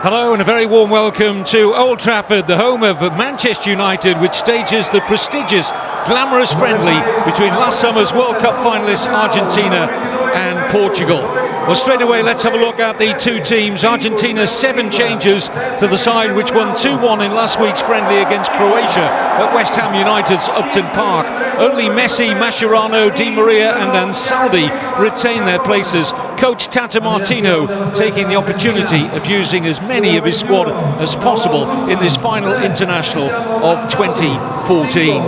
Hello and a very warm welcome to Old Trafford, the home of Manchester United, which stages the prestigious, glamorous friendly between last summer's World Cup finalists Argentina and Portugal. Well, straight away, let's have a look at the two teams. Argentina, 7 changes to the side, which won 2-1 in last week's friendly against Croatia at West Ham United's Upton Park. Only Messi, Mascherano, Di María and Ansaldi retain their places. Coach Tata Martino taking the opportunity of using as many of his squad as possible in this final international of 2014.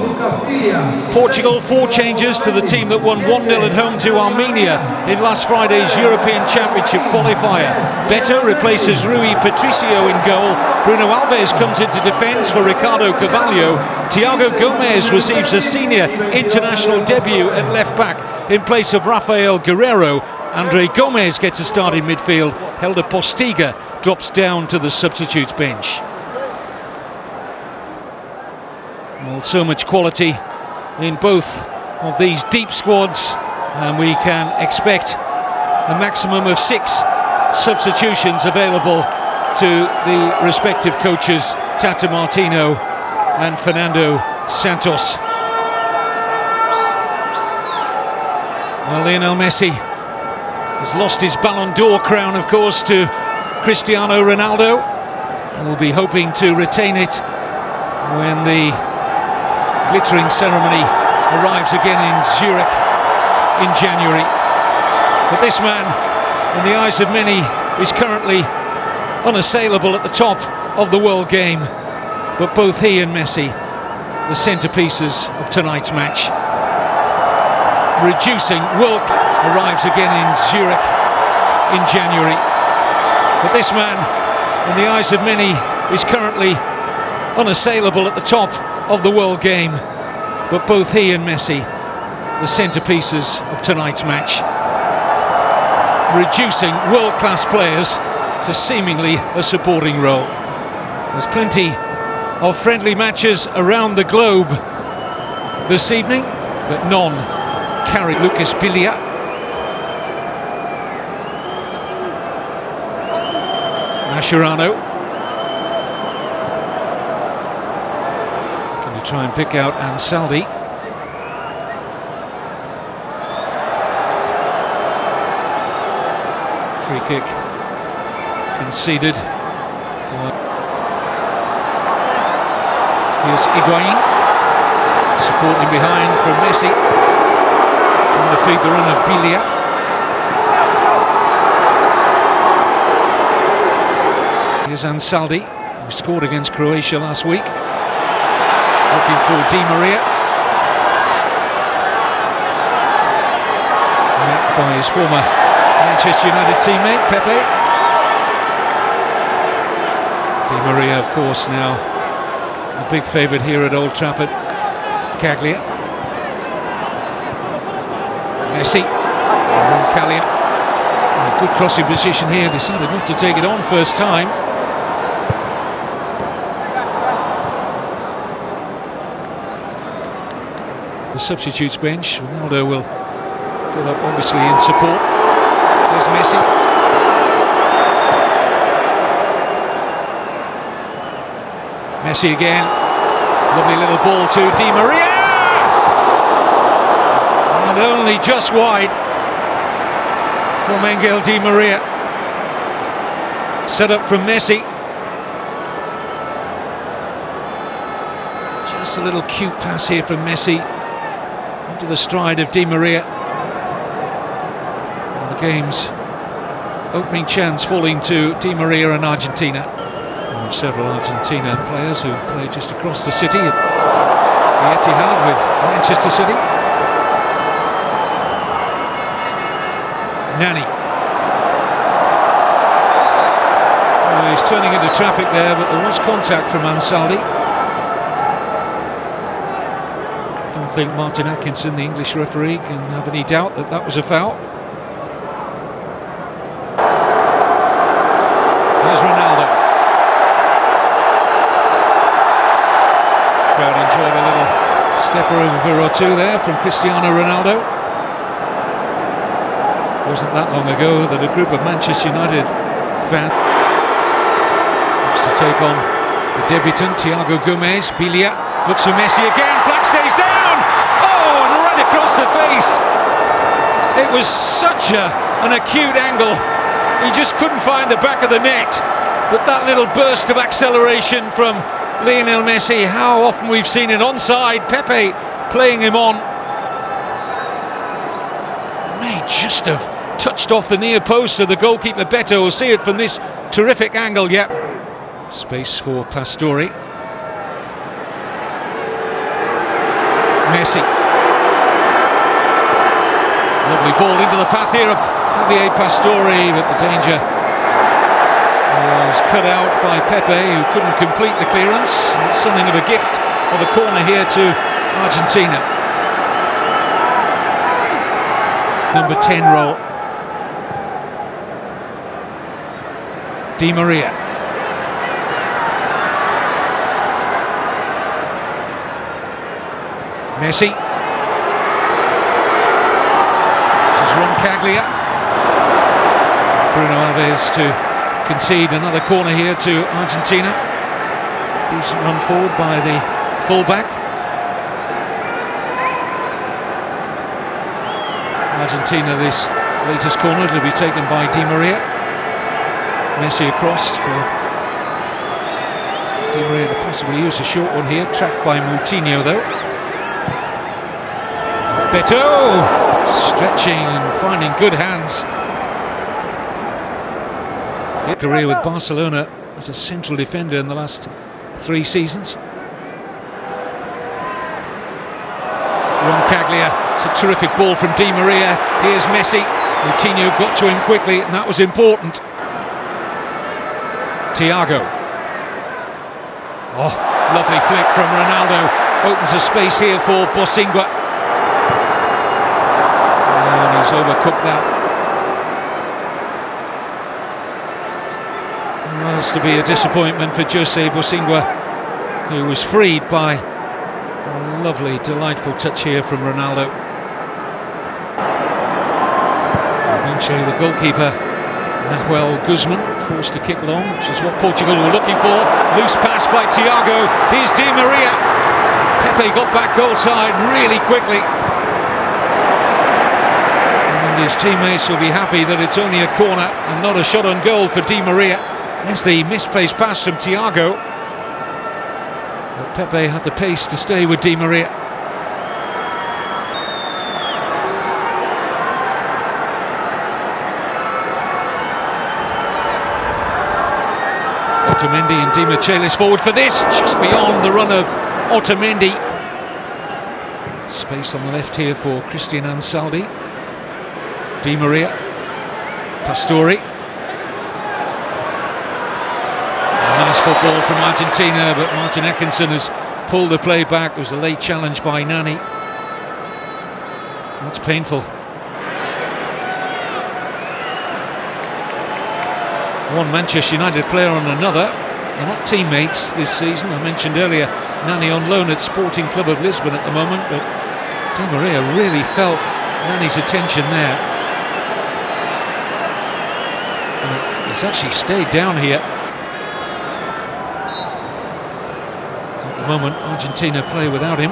Portugal, 4 changes to the team that won 1-0 at home to Armenia in last Friday's European Championship qualifier. Beto replaces Rui Patricio in goal. Bruno Alves comes into defence for Ricardo Carvalho. Thiago Gomes receives a senior international debut at left back in place of Raphaël Guerreiro. Andre Gomes gets a start in midfield. Helder Postiga drops down to the substitutes bench. Well, so much quality in both of these deep squads, and we can expect a maximum of 6 substitutions available to the respective coaches, Tata Martino and Fernando Santos. Well, Lionel Messi has lost his Ballon d'Or crown, of course, to Cristiano Ronaldo, and will be hoping to retain it when the glittering ceremony arrives again in Zurich in January. But this man, in the eyes of many, is currently unassailable at the top of the world game. But both he and Messi, the centerpieces of tonight's match. Reducing world arrives again in Zurich in January. But this man, in the eyes of many, is currently unassailable at the top of the world game. But both he and Messi, the centerpieces of tonight's match. Reducing world-class players to seemingly a supporting role. There's plenty of friendly matches around the globe this evening, but none carry Lucas Biglia. Mascherano. Going to try and pick out Ansaldi. Free kick conceded. Here's Higuaín supporting behind from Messi. Trying to feed the run of Biglia. Here's Ansaldi, who scored against Croatia last week. Looking for Di María. Met by his former Manchester United teammate, Pepe. Di María, of course, now a big favourite here at Old Trafford. It's Caglia. Messi. Roncaglia. In a good crossing position here. Decided not to take it on first time. The substitutes bench. Ronaldo will get up obviously in support. There's Messi. Messi again. Lovely little ball to Di María. And only just wide from Ángel Di María. Set up from Messi. Just a little cute pass here from Messi into the stride of Di María. And the game's opening chance falling to Di María and Argentina. Several Argentina players who play just across the city at the Etihad with Manchester City. Nani. Oh, he's turning into traffic there, but there was contact from Ansaldi. I don't think Martin Atkinson, the English referee, can have any doubt that that was a foul. Here's Ronaldo. Crowd enjoyed a little step over or two there from Cristiano Ronaldo. Wasn't that long ago that a group of Manchester United fans take on the debutant, Thiago Gomez. Biglia looks for Messi again, flag stays down! Oh, and right across the face! It was such an acute angle, he just couldn't find the back of the net. But that little burst of acceleration from Lionel Messi, how often we've seen it onside, Pepe playing him on. May just have touched off the near post of the goalkeeper. Beto will see it from this terrific angle. Yep. Space for Pastore. Messi. Lovely ball into the path here of Javier Pastore, but the danger was cut out by Pepe, who couldn't complete the clearance. And it's something of a gift of a corner here to Argentina. Number 10 role. Di Maria. Messi. This is Roncaglia. Bruno Alves to concede another corner here to Argentina. Decent run forward by the fullback. Argentina, this latest corner to be taken by Di Maria. Messi across for Di Maria to possibly use a short one here, tracked by Moutinho though. Beto stretching and finding good hands. Career with Barcelona as a central defender in the last 3 seasons. Roncaglia, it's a terrific ball from Di Maria. Here's Messi. Moutinho got to him quickly, and that was important. Thiago. Oh, lovely flick from Ronaldo. Opens a space here for Bosingwa. And he's overcooked that. That has to be a disappointment for Jose Bosingwa, who was freed by a lovely, delightful touch here from Ronaldo. Eventually the goalkeeper, Nahuel Guzmán, forced to kick long, which is what Portugal were looking for. Loose pass by Thiago. Here's Di Maria. Pepe got back goal side really quickly. And his teammates will be happy that it's only a corner and not a shot on goal for Di Maria. There's the misplaced pass from Thiago. But Pepe had the pace to stay with Di Maria. Otamendi and Demichelis forward for this, just beyond the run of Otamendi. Space on the left here for Cristian Ansaldi. Di Maria. Pastore. Nice football from Argentina, but Martin Atkinson has pulled the play back. It was a late challenge by Nani. That's painful. One Manchester United player on another. They're not teammates this season. I mentioned earlier Nani on loan at Sporting Club of Lisbon at the moment, but Di Maria really felt Nani's attention there. And he's actually stayed down here. At the moment, Argentina play without him.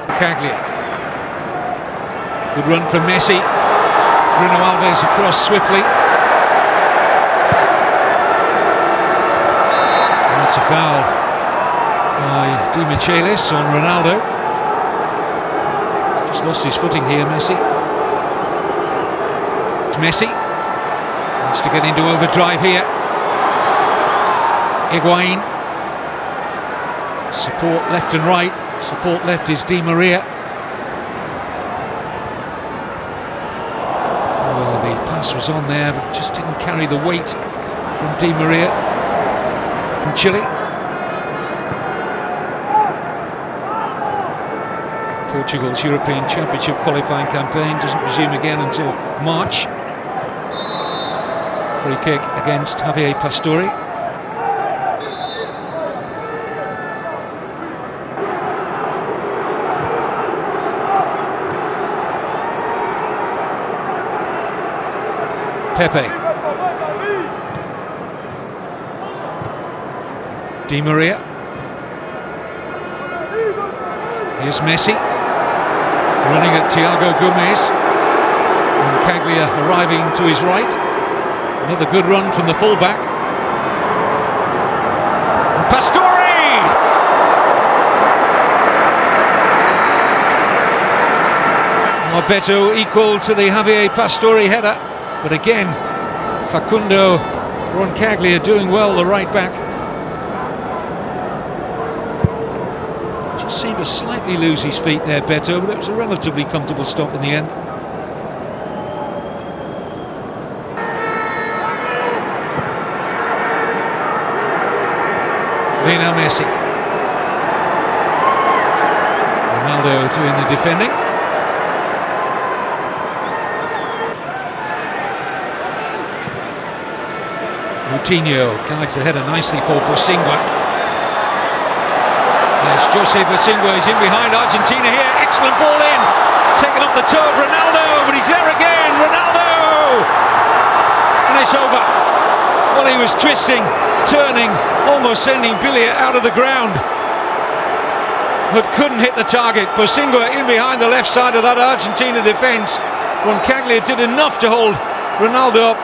Roncaglia. Good run from Messi. Bruno Alves across swiftly. And that's a foul by Demichelis on Ronaldo. Just lost his footing here, Messi. It's Messi. Wants to get into overdrive here. Higuaín. Support left and right. Support left is Di Maria. Pass was on there, but just didn't carry the weight from Di Maria from Chile. Portugal's European Championship qualifying campaign doesn't resume again until March. Free kick against Javier Pastore. Pepe. Di Maria. Here's Messi, running at Thiago Gomez. Roncaglia arriving to his right. Another good run from the fullback. And Pastore! Beto equal to the Javier Pastore header, but again Facundo Roncaglia doing well, the right back. Just seemed to slightly lose his feet there, Beto, but it was a relatively comfortable stop in the end. Lionel Messi. Ronaldo doing the defending. Coutinho guides the header nicely for Bosingwa. There's Jose Bosingwa, he's in behind Argentina here. Excellent ball in, taken off the toe of Ronaldo, but he's there again. Ronaldo! And it's over. Well, he was twisting, turning, almost sending Biglia out of the ground, but couldn't hit the target. Bosingwa in behind the left side of that Argentina defence. Roncaglia did enough to hold Ronaldo up.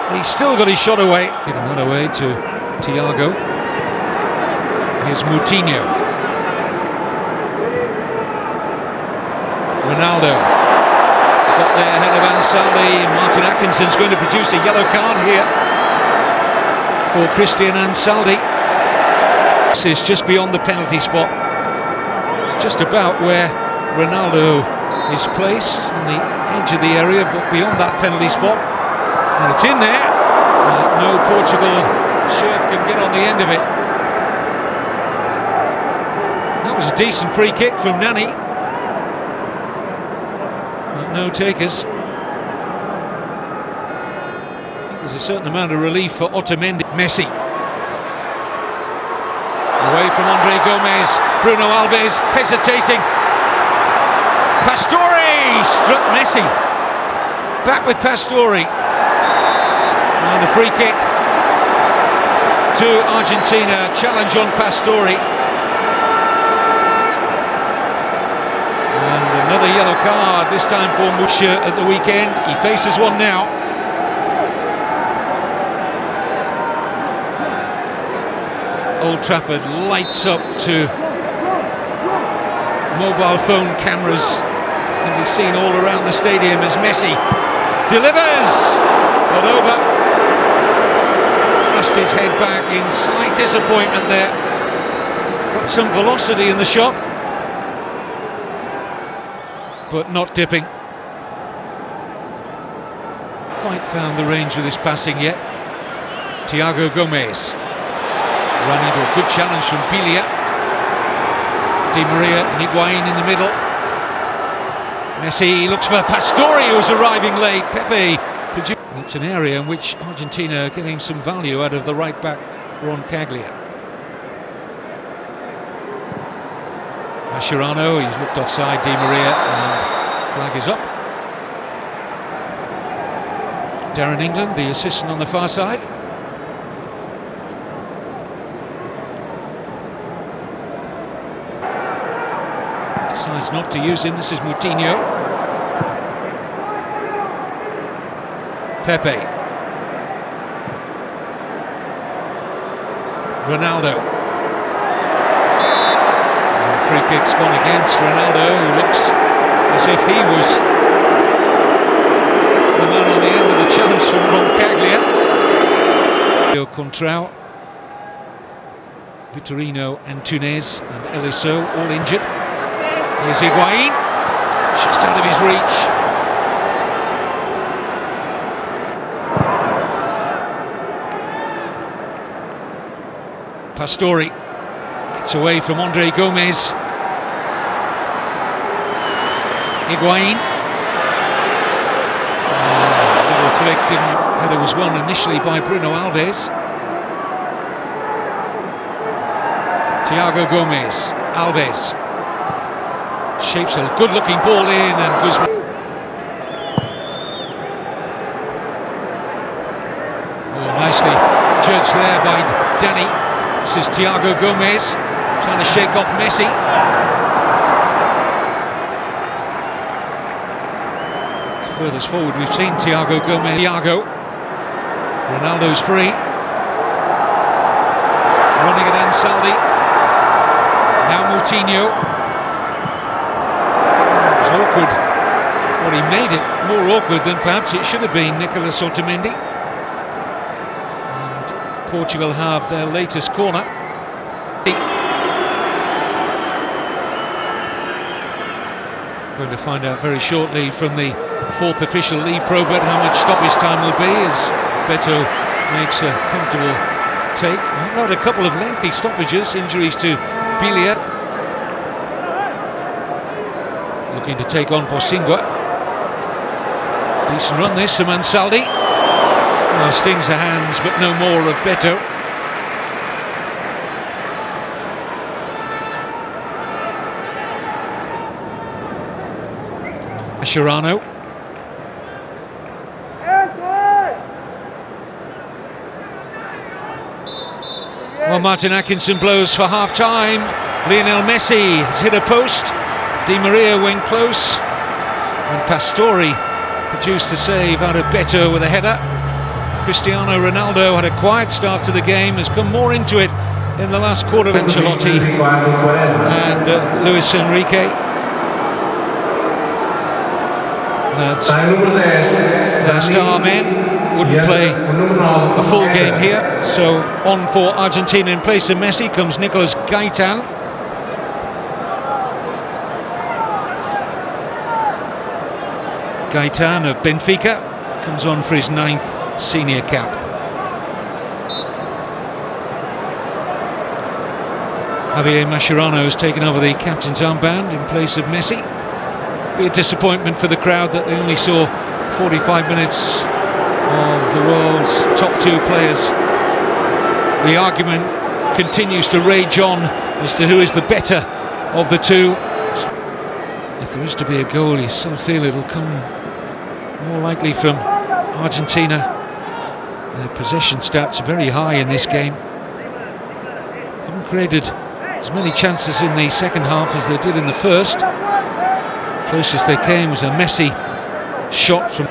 He's still got his shot away. Giving one away to Thiago. Here's Coutinho. Ronaldo got there ahead of Ansaldi. Martin Atkinson's going to produce a yellow card here for Cristian Ansaldi. This is just beyond the penalty spot. It's just about where Ronaldo is placed on the edge of the area, but beyond that penalty spot. And it's in there. No Portugal shirt can get on the end of it. That was a decent free kick from Nani. But no takers. There's a certain amount of relief for Otamendi. Messi. Away from Andre Gomez. Bruno Alves hesitating. Pastore struck Messi. Back with Pastore. And the free kick to Argentina, challenge on Pastore. And another yellow card, this time for Mucha at the weekend. He faces one now. Old Trafford lights up to mobile phone cameras. Can be seen all around the stadium as Messi delivers, but over. Flushed his head back in slight disappointment there. Got some velocity in the shot, but not dipping. Quite found the range with his passing yet. Thiago Gomez running to a good challenge from Biglia. Di Maria and Higuaín in the middle. Messi looks for Pastore, who's arriving late. Pepe. It's an area in which Argentina are getting some value out of the right back Roncaglia. Mascherano, he's looked offside, Di Maria, and flag is up. Darren England, the assistant on the far side. Decides not to use him. This is Coutinho. Pepe. Ronaldo. And free kick's gone against Ronaldo, who looks as if he was the man on the end of the challenge from Roncaglia. Contrao, Vitorino, Antunes and Eliso all injured. Here's Higuaín, just out of his reach. Pastore gets away from Andre Gomez. Higuaín. Little flick, header was won initially by Bruno Alves. Thiago Gomez, Alves. Shapes a good looking ball in, and Guzmán. This is Thiago Gomez trying to shake off Messi. Furthest forward we've seen Thiago Gomez. Thiago. Ronaldo's free. Running at Ansaldi. Now Moutinho. It was awkward. Well, he made it more awkward than perhaps it should have been, Nicolás Otamendi. And Portugal have their latest corner. Going to find out very shortly from the fourth official Lee Probert how much stoppage time will be as Beto makes a comfortable take. We've had a couple of lengthy stoppages, injuries to Biglia. Looking to take on Bosingwa. Decent run this from Ansaldi. Well, stings the hands but no more of Beto. Mascherano. Well, Martin Atkinson blows for half-time. Lionel Messi has hit a post. Di Maria went close. And Pastore produced a save out of Beto with a header. Cristiano Ronaldo had a quiet start to the game, has come more into it in the last quarter of Ancelotti and Luis Enrique. Their star men wouldn't play a full game here, so on for Argentina in place of Messi comes Nicolás Gaitán. Gaitán of Benfica comes on for his 9th senior cap. Javier Mascherano has taken over the captain's armband in place of Messi. Be a disappointment for the crowd that they only saw 45 minutes of the world's top two players. The argument continues to rage on as to who is the better of the two. If there is to be a goal, you still feel it'll come more likely from Argentina. Their possession stats are very high in this game. Haven't created as many chances in the second half as they did in the first. Closest they came was a Messi shot from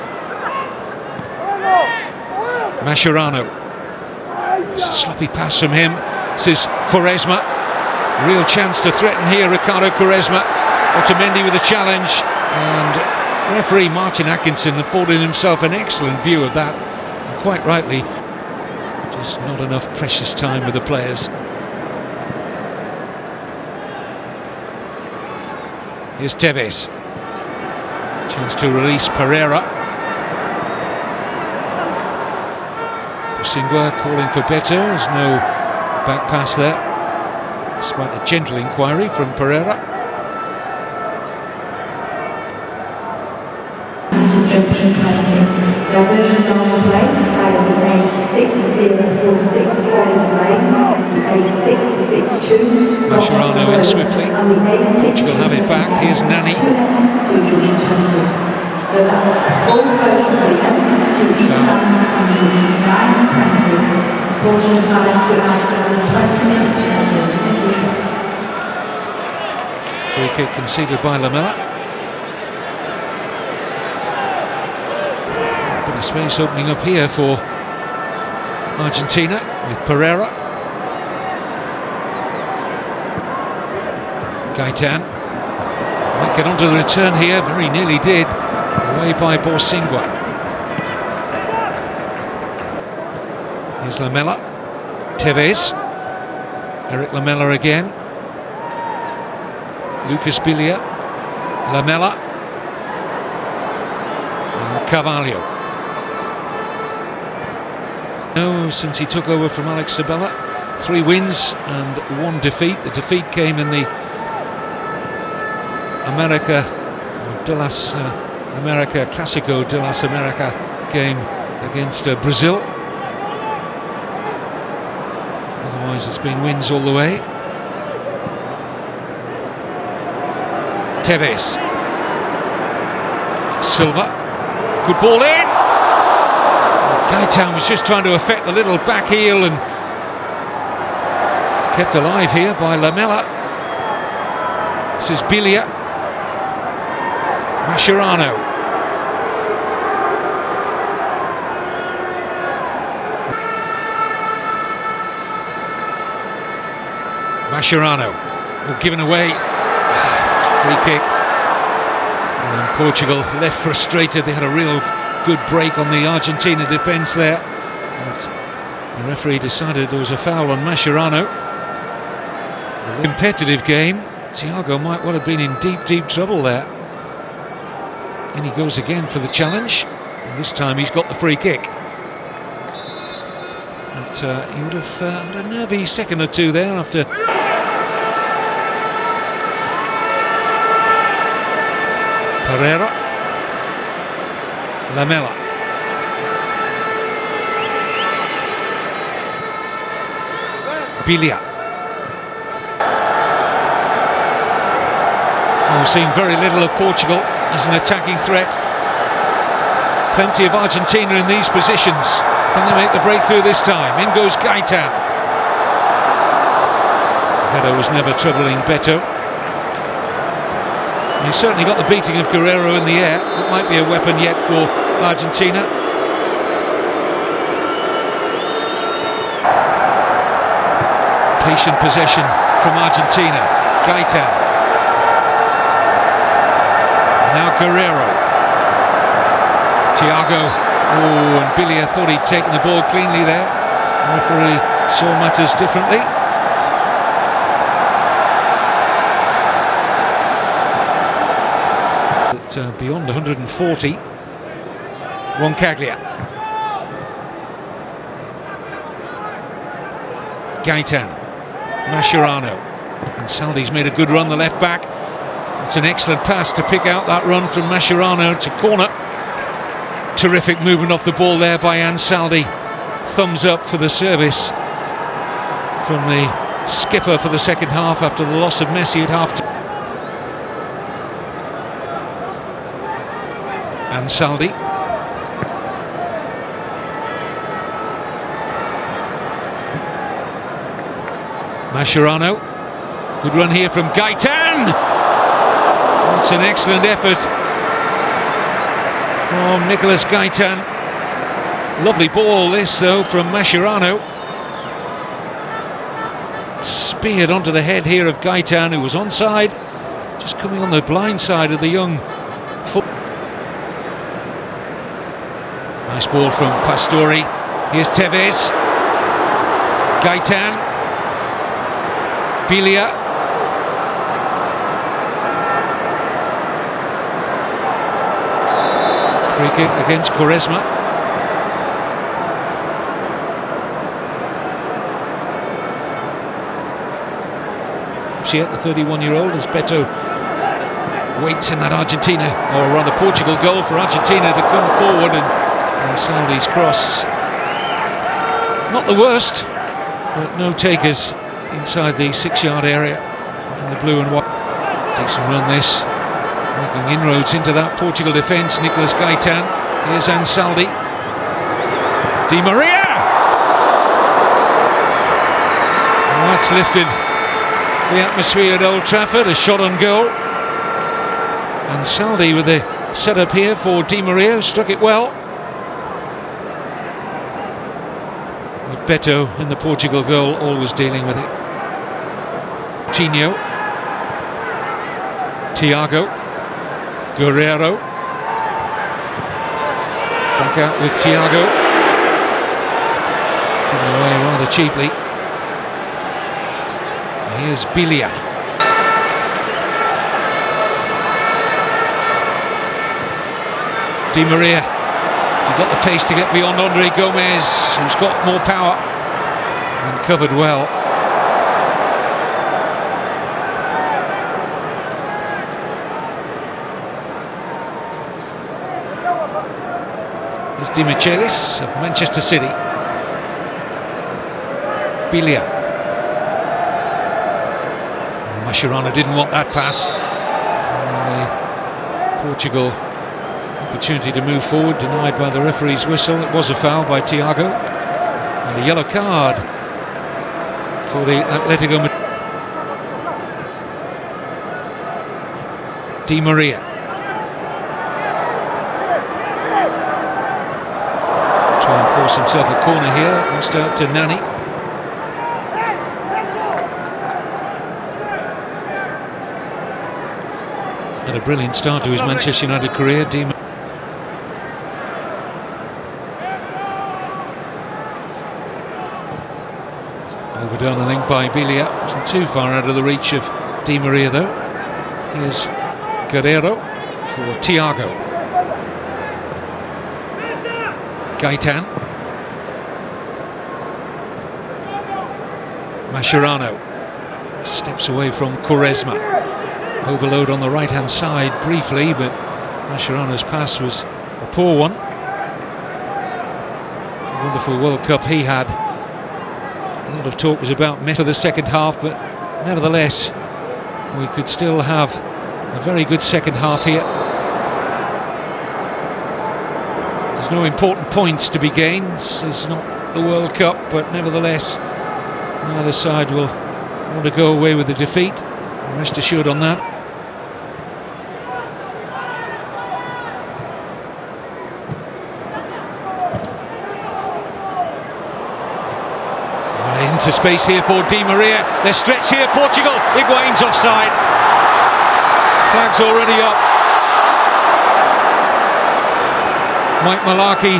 Mascherano. It's a sloppy pass from him. This is Quaresma. Real chance to threaten here, Ricardo Quaresma. Otamendi with a challenge, and referee Martin Atkinson afforded himself an excellent view of that. And quite rightly, just not enough precious time with the players. Here's Tevez. Chance to release Pereyra. Bosingwa calling for better. There's no back pass there, despite a gentle inquiry from Pereyra. Diversions on the place, Mascherano in swiftly. Portugal have it back. Here's Nani. So that's all version of the It's Portugal having to add 20 minutes to Free kick conceded by Lamela. Bit of space opening up here for Argentina with Pereyra. Gaitán might get onto the return here, very nearly did, away by Bosingwa. Here's Lamela, Tevez, Erik Lamela again, Lucas Biglia, Lamela, and Carvalho. No, since he took over from Alex Sabella, 3 wins and 1 defeat. The defeat came in the Clásico de las América game against Brazil. Otherwise it's been wins all the way. Tevez, Silva, good ball in. Gaitán was just trying to affect the little back heel and Kept alive here by Lamela. This is Biglia. Mascherano. Mascherano. Given away. Free kick. And Portugal left frustrated. They had a real good break on the Argentina defence there. But the referee decided there was a foul on Mascherano. A competitive game. Thiago might well have been in deep trouble there. And he goes again for the challenge. And this time he's got the free kick. But he would have had a nervy second or two there after. Pereyra. Lamela. Biglia. We've seen very little of Portugal as an attacking threat. Plenty of Argentina in these positions. Can they make the breakthrough this time? In goes Gaitán. Header was never troubling Beto. He's certainly got the beating of Guerreiro in the air. It might be a weapon yet for Argentina. Patient possession from Argentina. Gaitán. Now Guerreiro. Thiago. Oh, and Biglia thought he'd taken the ball cleanly there. The referee saw matters differently. But beyond 140. Roncaglia. Gaitán. Mascherano. Ansaldi's made a good run, the left back. It's an excellent pass to pick out that run from Mascherano to corner. Terrific movement off the ball there by Ansaldi. Thumbs up for the service from the skipper for the second half after the loss of Messi at half-time. Ansaldi. Mascherano. Good run here from Gaitán. It's an excellent effort from Nicolás Gaitán. Lovely ball this though from Mascherano. Speared onto the head here of Gaitán, who was onside, just coming on the blind side of the young foot. Nice ball from Pastore. Here's Tevez. Gaitán. Biglia. Free kick against Quaresma. See it, the 31-year-old, as Beto waits in that Argentina, or rather Portugal goal for Argentina to come forward, and Saldi's cross. Not the worst, but no takers inside the 6-yard area in the blue and white. Decent run this. Making inroads into that Portugal defence. Nicolás Gaitán. Here's Ansaldi. Di Maria! And that's lifted the atmosphere at Old Trafford. A shot on goal. Ansaldi with the setup here for Di Maria. Struck it well. But Beto in the Portugal goal always dealing with it. Coutinho. Thiago. Guerreiro. Back out with Thiago. Given away rather cheaply. Here's Biglia. Di Maria. He's got the pace to get beyond Andre Gomez, who's got more power and covered well. Here's Demichelis of Manchester City. Biglia. Mascherano didn't want that pass. Portugal opportunity to move forward, denied by the referee's whistle. It was a foul by Thiago. And the yellow card for the Atletico Madrid. Di Maria. Try and force himself a corner here. Lost out to Nani. Had a brilliant start to his Manchester United career. Overdone, I think, by Biglia. Wasn't too far out of the reach of Di Maria, though. Here's Guerreiro for Thiago. Gaitán. Mascherano steps away from Quaresma. Overload on the right-hand side briefly, but Mascherano's pass was a poor one. A wonderful World Cup he had. A lot of talk was about Messi for the second half, but nevertheless, we could still have a very good second half here. There's no important points to be gained. It's not the World Cup, but nevertheless, neither side will want to go away with a defeat. Rest assured on that. Into space here for Di Maria. They're stretched here, Portugal. Higuaín's offside. Flag's already up. Mike Malarkey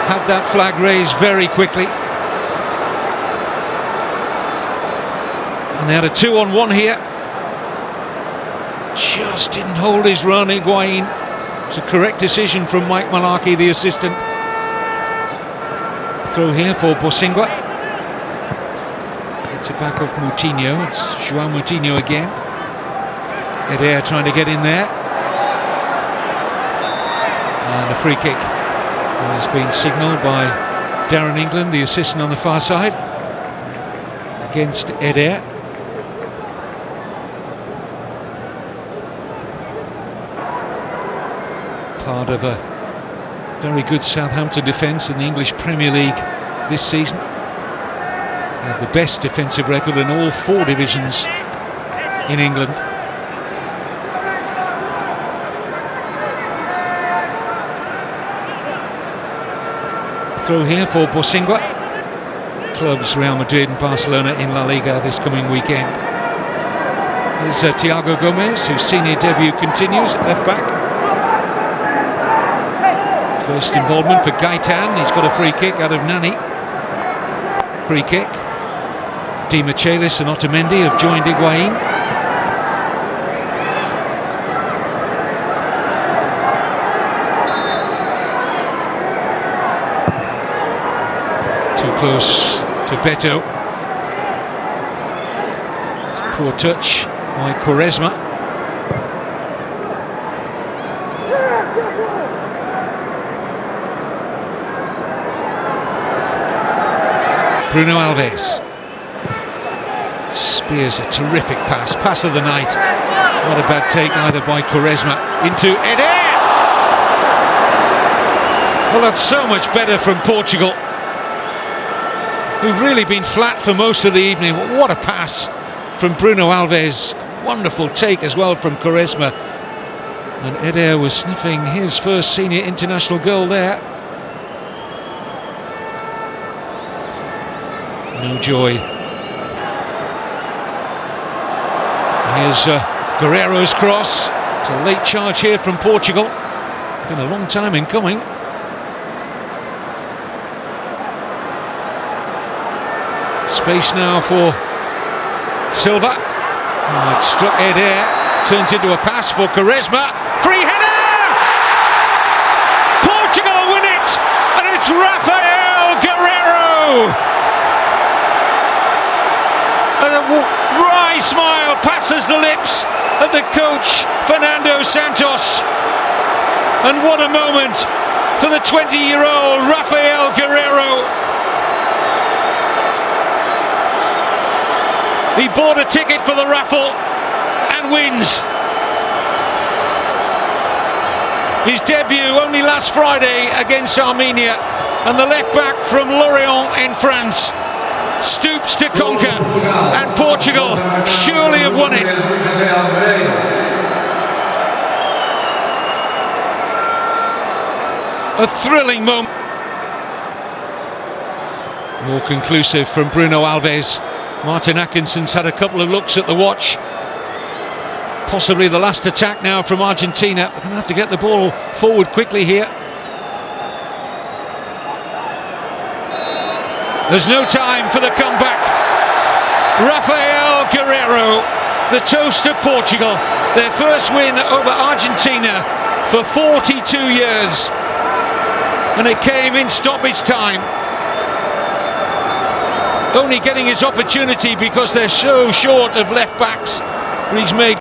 had that flag raised very quickly. And they had a 2-on-1 here. Just didn't hold his run, Higuaín. It's a correct decision from Mike Malarkey, the assistant. Throw here for Bosingwa. Gets it back off Moutinho. It's João Moutinho again. Éder trying to get in there. And a free kick has been signalled by Darren England, the assistant on the far side, against Éder. Part of a very good Southampton defence in the English Premier League this season. They have the best defensive record in all 4 divisions in England. Throw here for Bosingwa. Clubs Real Madrid and Barcelona in La Liga this coming weekend. Here's Thiago Gomez, whose senior debut continues at left back. First involvement for Gaitán. He's got a free kick out of Nani. Free kick. Demichelis and Otamendi have joined Higuaín. Too close to Beto. It's a poor touch by Quaresma. Bruno Alves spears a terrific pass of the night. Not a bad take either by Quaresma into Éder. Well, that's so much better from Portugal, who've really been flat for most of the evening. What a pass from Bruno Alves. Wonderful take as well from Quaresma. And Éder was sniffing his first senior international goal there. No joy. Here's Guerreiro's cross. It's a late charge here from Portugal. Been a long time in coming. Space now for Silva. Oh, it struck Éder. Turns into a pass for Quaresma. Free header! Portugal win it! And it's Raphaël Guerreiro! And a wry smile passes the lips of the coach, Fernando Santos. And what a moment for the 20-year-old Raphaël Guerreiro. He bought a ticket for the raffle and wins. His debut only last Friday against Armenia, and the left back from Lorient in France stoops to conquer, and Portugal surely have won it. A thrilling moment. More conclusive from Bruno Alves. Martin Atkinson's had a couple of looks at the watch. Possibly the last attack now from Argentina. We're going to have to get the ball forward quickly here. There's no time for the comeback. Raphaël Guerreiro, the toast of Portugal. Their first win over Argentina for 42 years. And it came in stoppage time. Only getting his opportunity because they're so short of left backs. But he's made